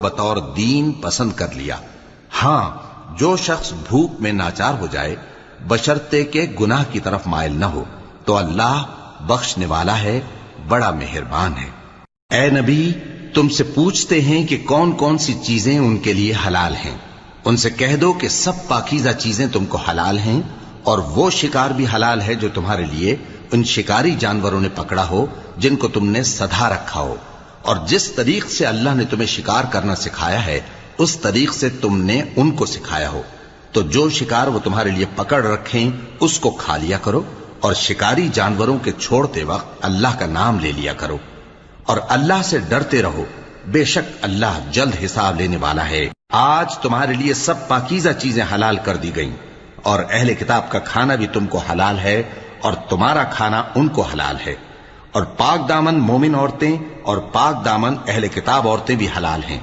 بطور دین پسند کر لیا۔ ہاں، جو شخص بھوک میں ناچار ہو جائے بشرطے کہ گناہ کی طرف مائل نہ ہو تو اللہ بخشنے والا ہے، بڑا مہربان ہے۔ اے نبی، تم سے پوچھتے ہیں کہ کون کون سی چیزیں ان کے لیے حلال ہیں۔ ان سے کہہ دو کہ سب پاکیزہ چیزیں تم کو حلال ہیں، اور وہ شکار بھی حلال ہے جو تمہارے لیے ان شکاری جانوروں نے پکڑا ہو جن کو تم نے سدھا رکھا ہو، اور جس طریق سے اللہ نے تمہیں شکار کرنا سکھایا ہے اس طریق سے تم نے ان کو سکھایا ہو۔ تو جو شکار وہ تمہارے لیے پکڑ رکھیں اس کو کھا لیا کرو، اور شکاری جانوروں کے چھوڑتے وقت اللہ کا نام لے لیا کرو، اور اللہ سے ڈرتے رہو، بے شک اللہ جلد حساب لینے والا ہے۔ آج تمہارے لیے سب پاکیزہ چیزیں حلال کر دی گئیں، اور اہل کتاب کا کھانا بھی تم کو حلال ہے اور تمہارا کھانا ان کو حلال ہے، اور پاک دامن مومن عورتیں اور پاک دامن اہل کتاب عورتیں بھی حلال ہیں۔